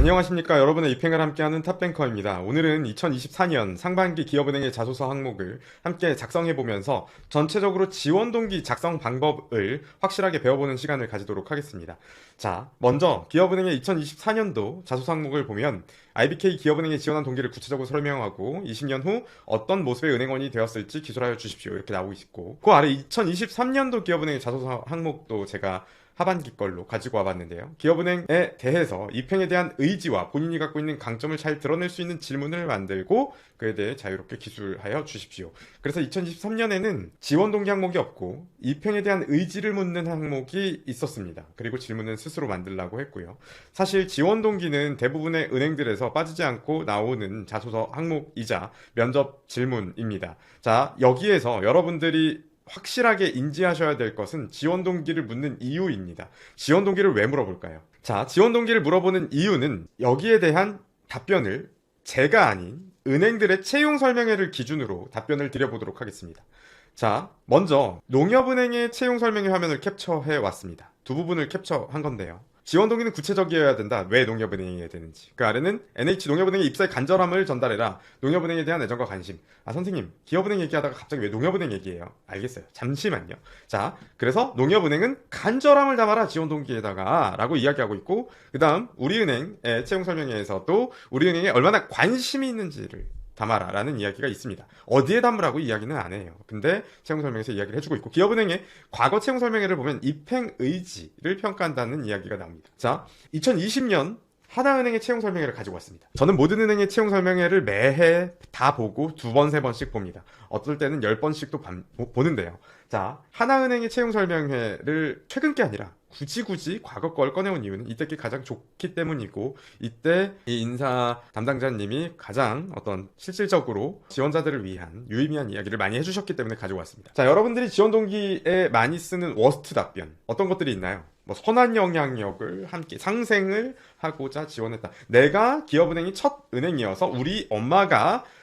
안녕하십니까. 여러분의 입행을 함께하는 탑뱅커입니다. 오늘은 2024년 상반기 기업은행의 자소서 항목을 함께 작성해보면서 전체적으로 지원동기 작성 방법을 확실하게 배워보는 시간을 가지도록 하겠습니다. 자, 먼저 기업은행의 2024년도 자소서 항목을 보면 IBK 기업은행에 지원한 동기를 구체적으로 설명하고 20년 후 어떤 모습의 은행원이 되었을지 기술하여 주십시오. 이렇게 나오고 있고, 그 아래 2023년도 기업은행의 자소서 항목도 제가 하반기 걸로 가지고 와봤는데요. 기업은행에 대해서 입행에 대한 의지와 본인이 갖고 있는 강점을 잘 드러낼 수 있는 질문을 만들고 그에 대해 자유롭게 기술하여 주십시오. 그래서 2023년에는 지원 동기 항목이 없고 입행에 대한 의지를 묻는 항목이 있었습니다. 그리고 질문은 스스로 만들라고 했고요. 사실 지원 동기는 대부분의 은행들에서 빠지지 않고 나오는 자소서 항목이자 면접 질문입니다. 자, 여기에서 여러분들이 확실하게 인지하셔야 될 것은 지원 동기를 묻는 이유입니다. 지원 동기를 왜 물어볼까요? 자, 지원 동기를 물어보는 이유는 여기에 대한 답변을 제가 아닌 은행들의 채용 설명회를 기준으로 답변을 드려보도록 하겠습니다. 자, 먼저 농협은행의 채용 설명회 화면을 캡처해 왔습니다. 두 부분을 캡처한 건데요. 지원 동기는 구체적이어야 된다. 왜 농협은행이어야 되는지. 그 아래는 NH 농협은행의 입사의 간절함을 전달해라. 농협은행에 대한 애정과 관심. 아, 선생님, 기업은행 얘기하다가 갑자기 왜 농협은행 얘기해요? 알겠어요. 잠시만요. 자, 그래서 농협은행은 간절함을 담아라. 지원 동기에다가 라고 이야기하고 있고, 그 다음 우리은행의 채용 설명회에서도 우리은행에 얼마나 관심이 있는지를 담아라 라는 이야기가 있습니다. 어디에 담으라고 이야기는 안 해요. 근데 채용 설명에서 이야기를 해주고 있고, 기업은행의 과거 채용 설명회를 보면 입행 의지를 평가한다는 이야기가 나옵니다. 자, 2020년 하나은행의 채용 설명회를 가지고 왔습니다. 저는 모든 은행의 채용 설명회를 매해 다 보고 두 번, 세 번씩 봅니다. 어떨 때는 10번씩도 보는데요. 자, 하나은행의 채용 설명회를 최근 게 아니라 굳이 과거 걸 꺼내온 이유는 이때 게 가장 좋기 때문이고, 이때 이 인사 담당자님이 가장 어떤 실질적으로 지원자들을 위한 유의미한 이야기를 많이 해주셨기 때문에 가지고 왔습니다. 자, 여러분들이 지원 동기에 많이 쓰는 워스트 답변 어떤 것들이 있나요? 뭐 선한 영향력을 함께 상생을 하고자 지원했다. 내가 기업은행이 첫 은행이어서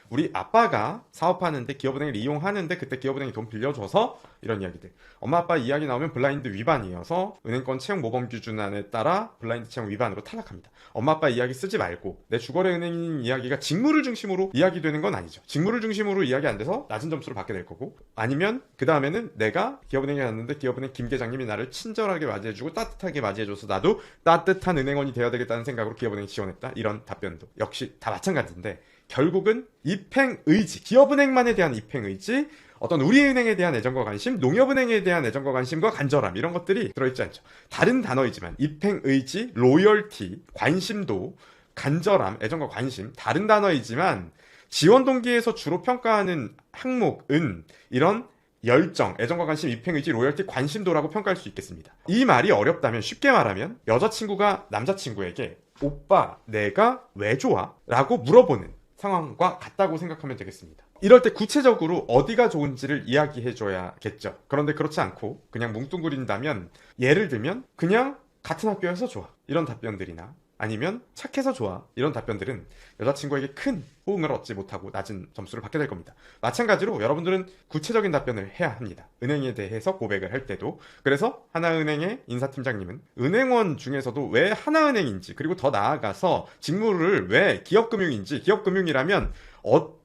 우리 아빠가 사업하는데 기업은행을 이용하는데 그때 기업은행이 돈 빌려줘서 이런 이야기들. 엄마 아빠 이야기 나오면 블라인드 위반이어서 은행권 채용 모범 기준안에 따라 블라인드 채용 위반으로 탈락합니다. 엄마 아빠 이야기 쓰지 말고 내 주거래 은행인 이야기가 직무를 중심으로 이야기되는 건 아니죠. 직무를 중심으로 이야기 안 돼서 낮은 점수를 받게 될 거고, 아니면 그 다음에는 내가 기업은행에 갔는데 기업은행 김 계장님이 나를 친절하게 맞이해주고 따뜻하게 맞이해줘서 나도 따뜻한 은행원이 되어야 되겠다는 생각으로 기업은행에 지원했다. 이런 답변도 역시 다 마찬가지인데, 결국은 입행 의지, 기업은행만에 대한 입행 의지, 어떤 우리은행에 대한 애정과 관심, 농협은행에 대한 애정과 관심과 간절함, 이런 것들이 들어있지 않죠. 다른 단어이지만 입행 의지, 로열티, 관심도, 간절함, 애정과 관심, 다른 단어이지만 지원 동기에서 주로 평가하는 항목은 이런 열정, 애정과 관심, 입행 의지, 로열티, 관심도라고 평가할 수 있겠습니다. 이 말이 어렵다면, 쉽게 말하면 여자친구가 남자친구에게 오빠, 내가 왜 좋아? 라고 물어보는 상황과 같다고 생각하면 되겠습니다. 이럴 때 구체적으로 어디가 좋은지를 이야기해줘야겠죠. 그런데 그렇지 않고 그냥 뭉뚱그린다면, 예를 들면 그냥 같은 학교여서 좋아, 이런 답변들이나 아니면 착해서 좋아, 이런 답변들은 여자친구에게 큰 호응을 얻지 못하고 낮은 점수를 받게 될 겁니다. 마찬가지로 여러분들은 구체적인 답변을 해야 합니다. 은행에 대해서 고백을 할 때도. 그래서 하나은행의 인사팀장님은 은행원 중에서도 왜 하나은행인지, 그리고 더 나아가서 직무를 왜 기업금융인지, 기업금융이라면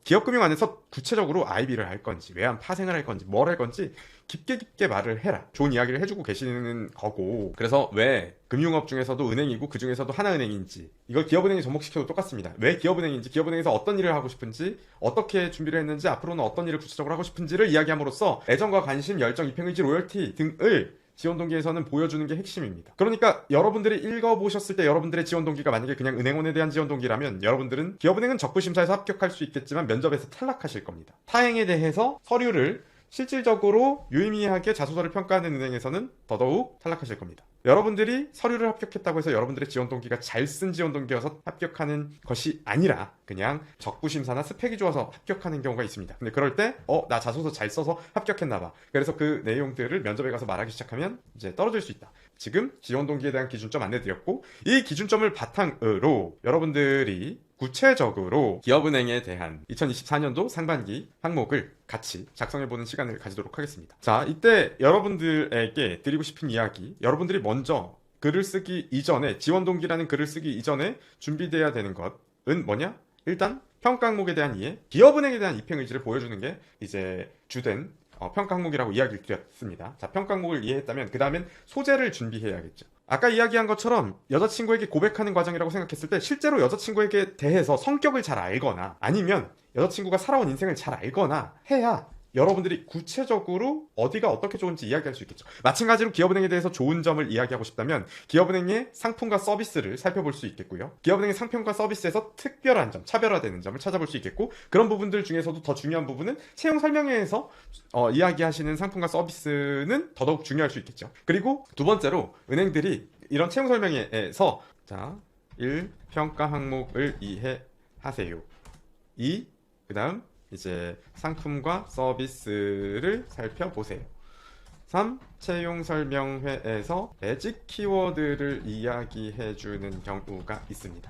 기업금융 안에서 구체적으로 IB를 할 건지, 외환 파생을 할 건지, 뭘 할 건지 깊게 말을 해라. 좋은 이야기를 해주고 계시는 거고, 그래서 왜 금융업 중에서도 은행이고 그 중에서도 하나은행인지, 이걸 기업은행에 접목시켜도 똑같습니다. 왜 기업은행인지, 기업은행에서 어떤 일을 하고 싶은지, 어떻게 준비를 했는지, 앞으로는 어떤 일을 구체적으로 하고 싶은지를 이야기함으로써 애정과 관심, 열정, 입행의지, 로열티 등을 지원 동기에서는 보여주는 게 핵심입니다. 그러니까 여러분들이 읽어보셨을 때 여러분들의 지원 동기가 만약에 그냥 은행원에 대한 지원 동기라면, 여러분들은 기업은행은 적부심사에서 합격할 수 있겠지만 면접에서 탈락하실 겁니다. 타행에 대해서 서류를 실질적으로 유의미하게 자소서를 평가하는 은행에서는 더더욱 탈락하실 겁니다. 여러분들이 서류를 합격했다고 해서 여러분들의 지원 동기가 잘 쓴 지원 동기여서 합격하는 것이 아니라 그냥 적부심사나 스펙이 좋아서 합격하는 경우가 있습니다. 근데 그럴 때 나 자소서 잘 써서 합격했나봐. 그래서 그 내용들을 면접에 가서 말하기 시작하면 이제 떨어질 수 있다. 지금 지원 동기에 대한 기준점 안내드렸고, 이 기준점을 바탕으로 여러분들이 구체적으로 기업은행에 대한 2024년도 상반기 항목을 같이 작성해보는 시간을 가지도록 하겠습니다. 자, 이때 여러분들에게 드리고 싶은 이야기, 여러분들이 먼저 글을 쓰기 이전에, 지원 동기라는 글을 쓰기 이전에 준비돼야 되는 것은 뭐냐? 일단 평가 항목에 대한 이해, 기업은행에 대한 입행 의지를 보여주는 게 이제 주된 평가 항목이라고 이야기를 드렸습니다. 자, 평가 항목을 이해했다면 그 다음엔 소재를 준비해야겠죠. 아까 이야기한 것처럼 여자친구에게 고백하는 과정이라고 생각했을 때 실제로 여자친구에게 대해서 성격을 잘 알거나 아니면 여자친구가 살아온 인생을 잘 알거나 해야 여러분들이 구체적으로 어디가 어떻게 좋은지 이야기할 수 있겠죠. 마찬가지로 기업은행에 대해서 좋은 점을 이야기하고 싶다면 기업은행의 상품과 서비스를 살펴볼 수 있겠고요. 기업은행의 상품과 서비스에서 특별한 점, 차별화되는 점을 찾아볼 수 있겠고, 그런 부분들 중에서도 더 중요한 부분은 채용 설명회에서 이야기하시는 상품과 서비스는 더더욱 중요할 수 있겠죠. 그리고 두 번째로 은행들이 이런 채용 설명회에서 자, 1. 평가 항목을 이해하세요. 2. 그 다음 이제 상품과 서비스를 살펴보세요. 3. 채용 설명회에서 매직 키워드를 이야기해주는 경우가 있습니다.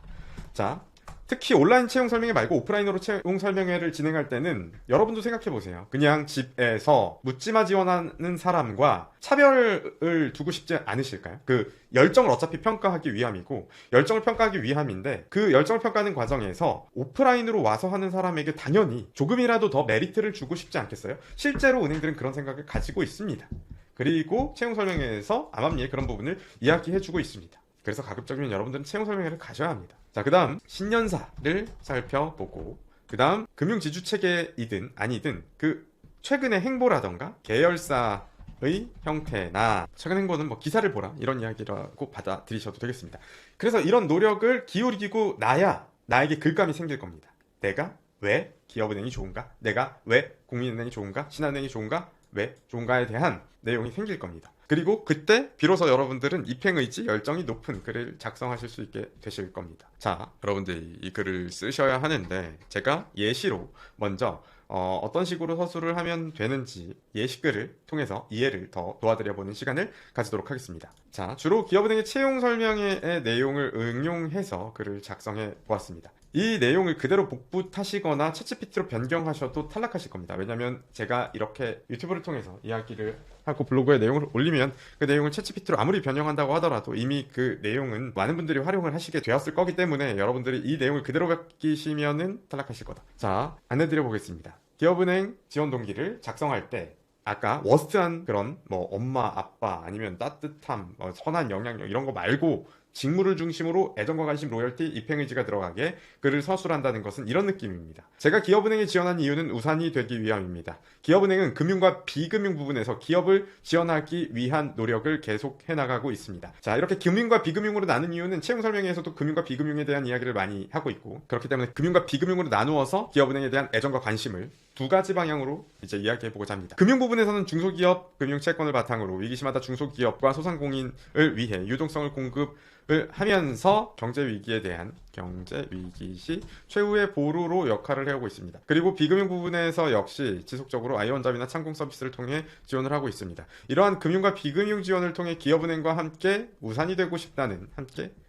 자, 특히 온라인 채용 설명회 말고 오프라인으로 채용 설명회를 진행할 때는 여러분도 생각해보세요. 그냥 집에서 묻지마 지원하는 사람과 차별을 두고 싶지 않으실까요? 그 열정을 어차피 평가하기 위함이고 열정을 평가하기 위함인데 그 열정을 평가하는 과정에서 오프라인으로 와서 하는 사람에게 당연히 조금이라도 더 메리트를 주고 싶지 않겠어요? 실제로 은행들은 그런 생각을 가지고 있습니다. 그리고 채용 설명회에서 암암리에 그런 부분을 이야기해주고 있습니다. 그래서 가급적이면 여러분들은 채용 설명회를 가셔야 합니다. 자, 그 다음 신년사를 살펴보고 그 다음 금융지주체계이든 아니든 그 최근의 행보라던가 계열사의 형태나 최근 행보는 뭐 기사를 보라 이런 이야기라고 받아들이셔도 되겠습니다. 그래서 이런 노력을 기울이고 나야 나에게 글감이 생길 겁니다. 내가 왜 기업은행이 좋은가? 내가 왜 국민은행이 좋은가? 신한은행이 좋은가? 왜 좋은가에 대한 내용이 생길 겁니다. 그리고 그때 비로소 여러분들은 입행의지, 열정이 높은 글을 작성하실 수 있게 되실 겁니다. 자, 여러분들이 이 글을 쓰셔야 하는데 제가 예시로 먼저 어떤 식으로 서술을 하면 되는지 예시글을 통해서 이해를 더 도와드려보는 시간을 가지도록 하겠습니다. 자, 주로 기업은행의 채용 설명회의 내용을 응용해서 글을 작성해 보았습니다. 이 내용을 그대로 복붙하시거나 챗GPT로 변경하셔도 탈락하실 겁니다. 왜냐면 제가 이렇게 유튜브를 통해서 이야기를 하고 블로그에 내용을 올리면 그 내용을 챗GPT로 아무리 변형한다고 하더라도 이미 그 내용은 많은 분들이 활용을 하시게 되었을 거기 때문에 여러분들이 이 내용을 그대로 바뀌시면은 탈락하실 거다. 자, 안내드려 보겠습니다. 기업은행 지원 동기를 작성할 때 아까 워스트한 그런 뭐 엄마, 아빠 아니면 따뜻함, 선한 영향력 이런 거 말고 직무를 중심으로 애정과 관심, 로열티, 입행의지가 들어가게 글을 서술한다는 것은 이런 느낌입니다. 제가 기업은행에 지원한 이유는 우산이 되기 위함입니다. 기업은행은 금융과 비금융 부분에서 기업을 지원하기 위한 노력을 계속 해나가고 있습니다. 자, 이렇게 금융과 비금융으로 나눈 이유는 채용 설명회에서도 금융과 비금융에 대한 이야기를 많이 하고 있고 그렇기 때문에 금융과 비금융으로 나누어서 기업은행에 대한 애정과 관심을 두 가지 방향으로 이제 이야기해보고자 합니다. 금융 부분에서는 중소기업 금융채권을 바탕으로 위기시마다 중소기업과 소상공인을 위해 유동성을 공급을 하면서 경제위기에 대한 경제위기 시 최후의 보루로 역할을 해오고 있습니다. 그리고 비금융 부분에서 역시 지속적으로 아이원잡이나 창공 서비스를 통해 지원을 하고 있습니다. 이러한 금융과 비금융 지원을 통해 기업은행과 함께 우산이 되고 싶다는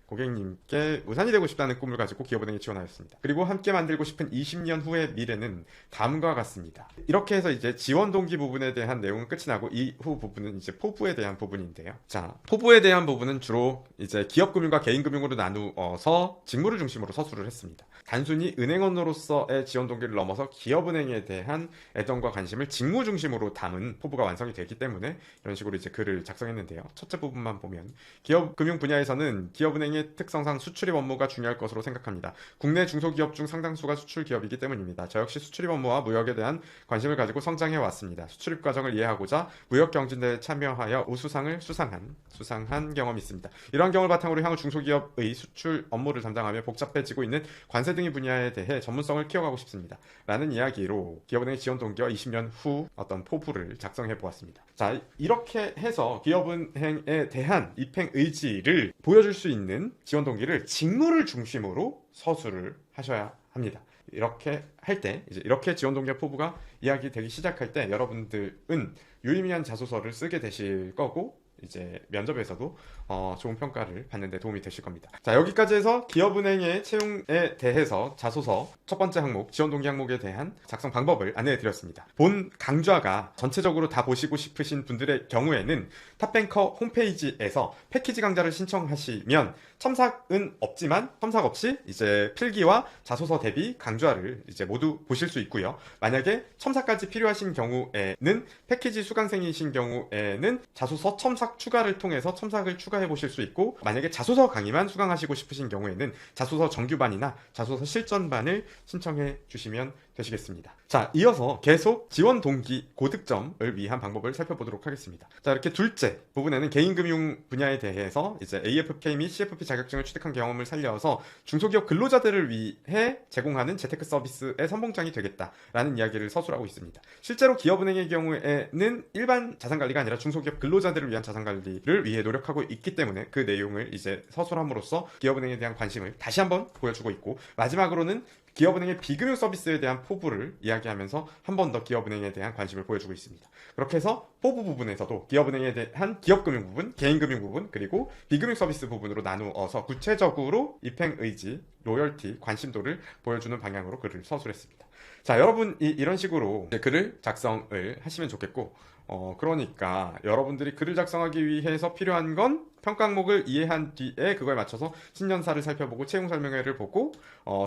고객님께 우산이 되고 싶다는 꿈을 가지고 기업은행에 지원하였습니다. 그리고 함께 만들고 싶은 20년 후의 미래는 다음과 같습니다. 이렇게 해서 이제 지원 동기 부분에 대한 내용은 끝이 나고 이후 부분은 이제 포부에 대한 부분인데요. 자, 포부에 대한 부분은 주로 이제 기업금융과 개인금융으로 나누어서 직무를 중심으로 서술을 했습니다. 단순히 은행원으로서의 지원 동기를 넘어서 기업은행에 대한 애정과 관심을 직무 중심으로 담은 포부가 완성이 되기 때문에 이런 식으로 이제 글을 작성했는데요. 첫째 부분만 보면 기업금융 분야에서는 기업은행의 특성상 수출입 업무가 중요할 것으로 생각합니다. 국내 중소기업 중 상당수가 수출 기업이기 때문입니다. 저 역시 수출입 업무와 무역에 대한 관심을 가지고 성장해 왔습니다. 수출입 과정을 이해하고자 무역 경진대회에 참여하여 우수상을 수상한 경험이 있습니다. 이러한 경험을 바탕으로 향후 중소기업의 수출 업무를 담당하며 복잡해지고 있는 관세 등의 분야에 대해 전문성을 키워가고 싶습니다. 라는 이야기로 기업은행의 지원 동기와 20년 후 어떤 포부를 작성해 보았습니다. 자, 이렇게 해서 기업은행에 대한 입행 의지를 보여줄 수 있는 지원 동기를 직무를 중심으로 서술을 하셔야 합니다. 이렇게 할 때 이제 이렇게 지원 동기와 포부가 이야기되기 시작할 때 여러분들은 유의미한 자소서를 쓰게 되실 거고 이제 면접에서도 좋은 평가를 받는 데 도움이 되실 겁니다. 자, 여기까지 해서 기업은행의 채용에 대해서 자소서 첫 번째 항목, 지원 동기 항목에 대한 작성 방법을 안내해 드렸습니다. 본 강좌가 전체적으로 다 보시고 싶으신 분들의 경우에는 탑뱅커 홈페이지에서 패키지 강좌를 신청하시면 첨삭은 없지만 첨삭 없이 이제 필기와 자소서 대비 강좌를 이제 모두 보실 수 있고요. 만약에 첨삭까지 필요하신 경우에는 패키지 수강생이신 경우에는 자소서 첨삭 추가를 통해서 첨삭을 추가해 보실 수 있고, 만약에 자소서 강의만 수강하시고 싶으신 경우에는 자소서 정규반이나 자소서 실전반을 신청해 주시면 되시겠습니다. 자, 이어서 계속 지원 동기 고득점을 위한 방법을 살펴보도록 하겠습니다. 자, 이렇게 둘째 부분에는 개인금융 분야에 대해서 이제 AFK 및 CFP 자격증을 취득한 경험을 살려서 중소기업 근로자들을 위해 제공하는 재테크 서비스의 선봉장이 되겠다라는 이야기를 서술하고 있습니다. 실제로 기업은행의 경우에는 일반 자산관리가 아니라 중소기업 근로자들을 위한 자산관리를 위해 노력하고 있기 때문에 그 내용을 이제 서술함으로써 기업은행에 대한 관심을 다시 한번 보여주고 있고, 마지막으로는 기업은행의 비금융 서비스에 대한 포부를 이야기하면서 한 번 더 기업은행에 대한 관심을 보여주고 있습니다. 그렇게 해서 포부 부분에서도 기업은행에 대한 기업금융 부분, 개인금융 부분, 그리고 비금융 서비스 부분으로 나누어서 구체적으로 입행의지, 로열티, 관심도를 보여주는 방향으로 글을 서술했습니다. 자, 여러분 이런 식으로 글을 작성을 하시면 좋겠고, 그러니까 여러분들이 글을 작성하기 위해서 필요한 건 평가 항목을 이해한 뒤에 그거에 맞춰서 신년사를 살펴보고 채용 설명회를 보고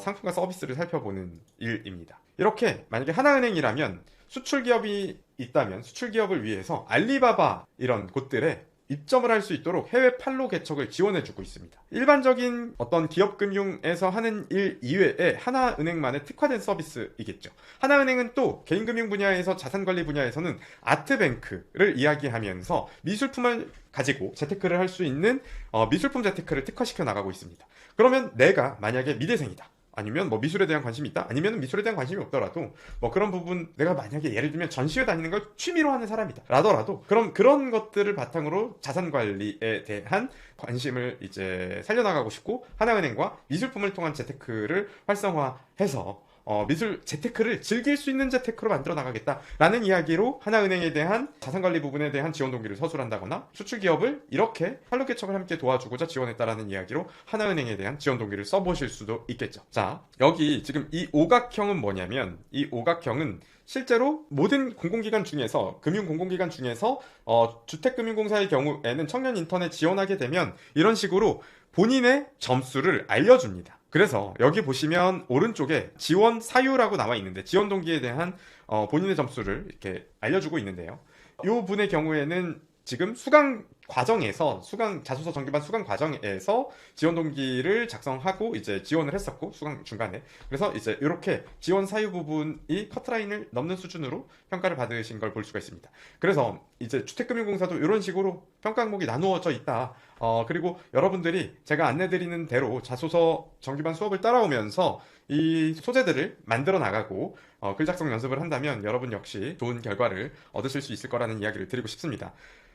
상품과 서비스를 살펴보는 일입니다. 이렇게 만약에 하나은행이라면 수출 기업이 있다면 수출 기업을 위해서 알리바바 이런 곳들에 입점을 할 수 있도록 해외 판로 개척을 지원해주고 있습니다. 일반적인 어떤 기업금융에서 하는 일 이외에 하나은행만의 특화된 서비스이겠죠. 하나은행은 또 개인금융 분야에서 자산관리 분야에서는 아트뱅크를 이야기하면서 미술품을 가지고 재테크를 할 수 있는 미술품 재테크를 특화시켜 나가고 있습니다. 그러면 내가 만약에 미대생이다, 아니면 뭐 미술에 대한 관심이 있다, 아니면 미술에 대한 관심이 없더라도 뭐 그런 부분, 내가 만약에 예를 들면 전시회 다니는 걸 취미로 하는 사람이다 라더라도 그럼 그런 것들을 바탕으로 자산 관리에 대한 관심을 이제 살려나가고 싶고, 하나은행과 미술품을 통한 재테크를 활성화해서 미술 재테크를 즐길 수 있는 재테크로 만들어 나가겠다라는 이야기로 하나은행에 대한 자산관리 부분에 대한 지원 동기를 서술한다거나, 수출기업을 이렇게 판로 개척을 함께 도와주고자 지원했다라는 이야기로 하나은행에 대한 지원 동기를 써보실 수도 있겠죠. 자, 여기 지금 이 오각형은 뭐냐면, 이 오각형은 실제로 모든 공공기관 중에서, 금융공공기관 중에서 주택금융공사의 경우에는 청년 인턴에 지원하게 되면 이런 식으로 본인의 점수를 알려줍니다. 그래서 여기 보시면 오른쪽에 지원 사유라고 나와 있는데, 지원 동기에 대한 본인의 점수를 이렇게 알려주고 있는데요. 이 분의 경우에는 지금 수강 과정에서, 자소서 정규반 수강 과정에서 지원 동기를 작성하고 이제 지원을 했었고, 수강 중간에. 그래서 이제 이렇게 지원 사유 부분이 커트라인을 넘는 수준으로 평가를 받으신 걸 볼 수가 있습니다. 그래서 이제 주택금융공사도 이런 식으로 평가 항목이 나누어져 있다. 그리고 여러분들이 제가 안내드리는 대로 자소서 정규반 수업을 따라오면서 이 소재들을 만들어 나가고 글 작성 연습을 한다면 여러분 역시 좋은 결과를 얻으실 수 있을 거라는 이야기를 드리고 싶습니다.